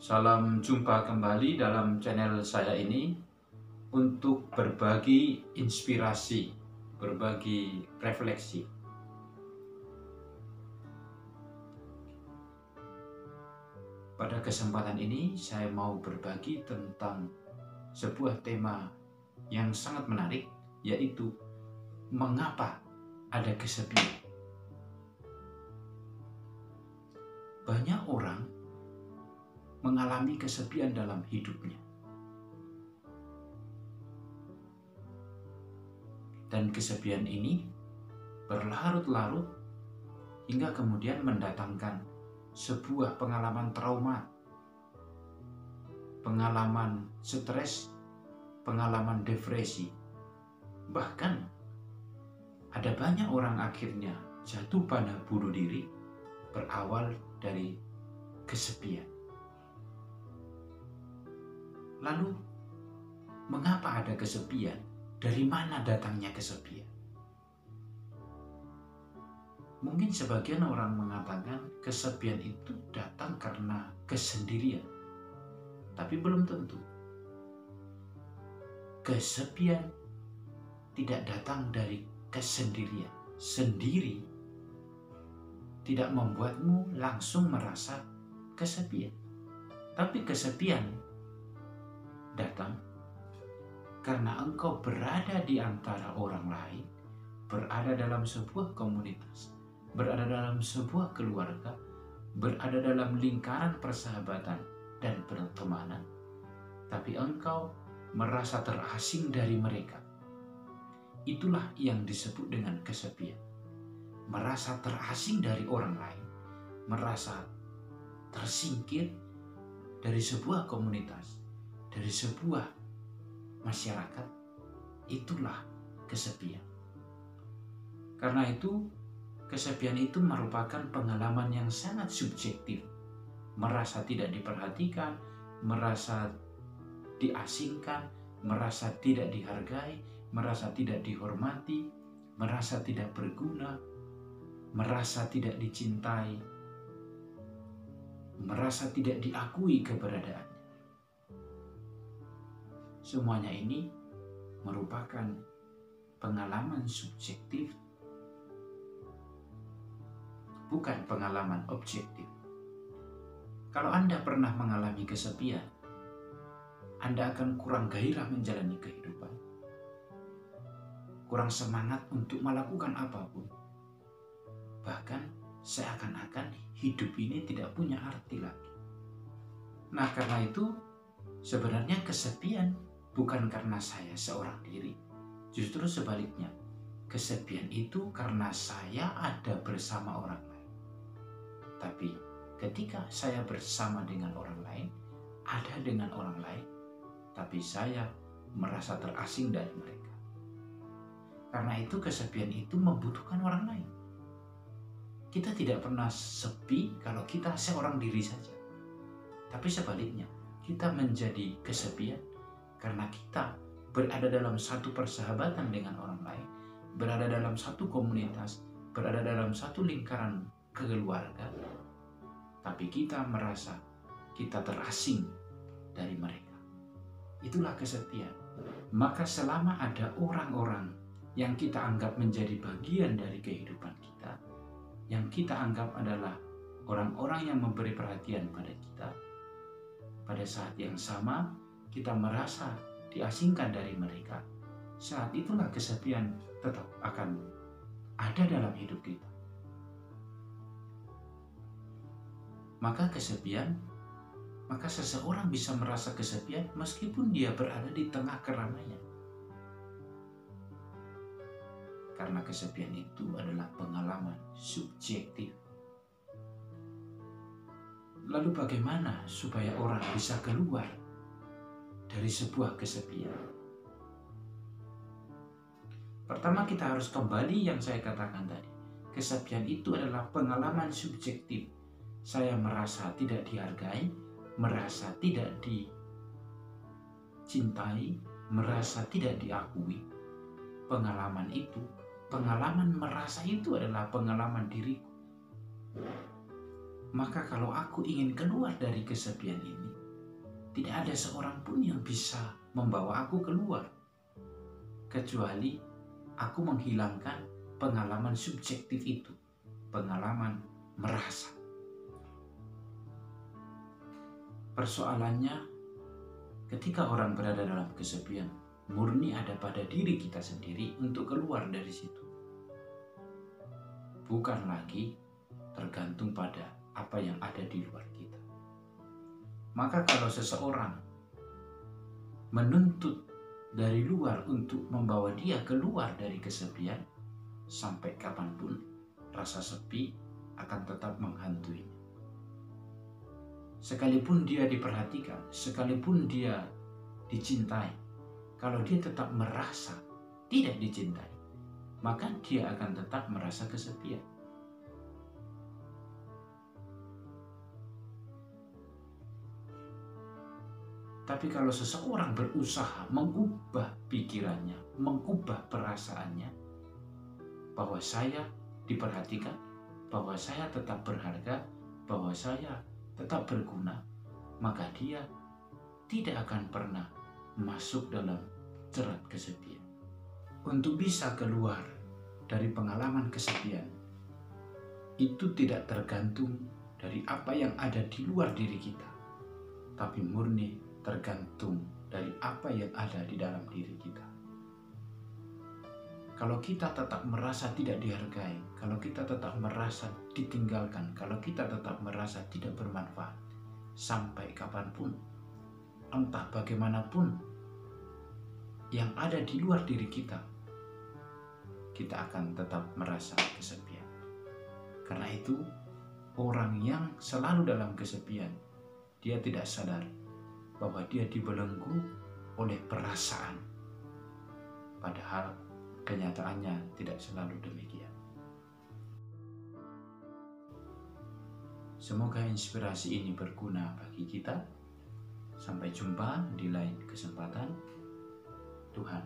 Salam jumpa kembali dalam channel saya ini untuk berbagi inspirasi, berbagi refleksi. Pada kesempatan ini saya mau berbagi tentang sebuah tema yang sangat menarik, yaitu mengapa ada kesepian. Banyak orang mengalami kesepian dalam hidupnya. Dan kesepian ini berlarut-larut hingga kemudian mendatangkan sebuah pengalaman trauma, pengalaman stres, pengalaman depresi. Bahkan ada banyak orang akhirnya jatuh pada bunuh diri berawal dari kesepian. Lalu, mengapa ada kesepian? Dari mana datangnya kesepian? Mungkin sebagian orang mengatakan kesepian itu datang karena kesendirian. Tapi belum tentu. Kesepian tidak datang dari kesendirian. Sendiri tidak membuatmu langsung merasa kesepian. Tapi kesepian datang karena engkau berada di antara orang lain, berada dalam sebuah komunitas, berada dalam sebuah keluarga, berada dalam lingkaran persahabatan dan pertemanan, tapi engkau merasa terasing dari mereka. Itulah yang disebut dengan kesepian. Merasa terasing dari orang lain, merasa tersingkir dari sebuah komunitas, dari sebuah masyarakat. Itulah kesepian. Karena itu, kesepian itu merupakan pengalaman yang sangat subjektif. Merasa tidak diperhatikan, merasa diasingkan, merasa tidak dihargai, merasa tidak dihormati, merasa tidak berguna, merasa tidak dicintai, merasa tidak diakui keberadaannya. Semuanya ini merupakan pengalaman subjektif, bukan pengalaman objektif. Kalau Anda pernah mengalami kesepian, Anda akan kurang gairah menjalani kehidupan, kurang semangat untuk melakukan apapun. Bahkan seakan-akan hidup ini tidak punya arti lagi. Nah, karena itu sebenarnya kesepian bukan karena saya seorang diri. Justru sebaliknya, kesepian itu karena saya ada bersama orang lain. Tapi ketika saya bersama dengan orang lain, ada dengan orang lain, tapi saya merasa terasing dari mereka. Karena itu kesepian itu membutuhkan orang lain. Kita tidak pernah sepi kalau kita seorang diri saja. Tapi sebaliknya, kita menjadi kesepian karena kita berada dalam satu persahabatan dengan orang lain, berada dalam satu komunitas, berada dalam satu lingkaran keluarga, tapi kita merasa kita terasing dari mereka. Itulah kesepian. Maka selama ada orang-orang yang kita anggap menjadi bagian dari kehidupan kita, yang kita anggap adalah orang-orang yang memberi perhatian pada kita, pada saat yang sama kita merasa diasingkan dari mereka, saat itulah kesepian tetap akan ada dalam hidup kita. Maka seseorang bisa merasa kesepian meskipun dia berada di tengah keramaian. Karena kesepian itu adalah pengalaman subjektif. Lalu bagaimana supaya orang bisa keluar dari sebuah kesepian? Pertama, kita harus kembali yang saya katakan tadi. Kesepian itu adalah pengalaman subjektif. Saya merasa tidak dihargai, merasa tidak dicintai, merasa tidak diakui. Pengalaman merasa itu adalah pengalaman diriku. Maka kalau aku ingin keluar dari kesepian ini, tidak ada seorang pun yang bisa membawa aku keluar, kecuali aku menghilangkan pengalaman subjektif itu, pengalaman merasa. Persoalannya, ketika orang berada dalam kesepian, murni ada pada diri kita sendiri untuk keluar dari situ. Bukan lagi tergantung pada apa yang ada di luar kita. Maka kalau seseorang menuntut dari luar untuk membawa dia keluar dari kesepian, sampai kapanpun rasa sepi akan tetap menghantui. Sekalipun dia diperhatikan, sekalipun dia dicintai, kalau dia tetap merasa tidak dicintai, maka dia akan tetap merasa kesepian. Tapi kalau seseorang berusaha mengubah pikirannya, mengubah perasaannya, bahwa saya diperhatikan, bahwa saya tetap berharga, bahwa saya tetap berguna, maka dia tidak akan pernah masuk dalam jerat kesepian. Untuk bisa keluar dari pengalaman kesepian, itu tidak tergantung dari apa yang ada di luar diri kita, tapi murni tergantung dari apa yang ada di dalam diri kita. Kalau kita tetap merasa tidak dihargai, kalau kita tetap merasa ditinggalkan, kalau kita tetap merasa tidak bermanfaat, sampai kapanpun, entah bagaimanapun yang ada di luar diri kita, kita akan tetap merasa kesepian. Karena itu, orang yang selalu dalam kesepian, dia tidak sadar bahwa dia dibelenggu oleh perasaan. Padahal kenyataannya tidak selalu demikian. Semoga inspirasi ini berguna bagi kita. Sampai jumpa di lain kesempatan. Tuhan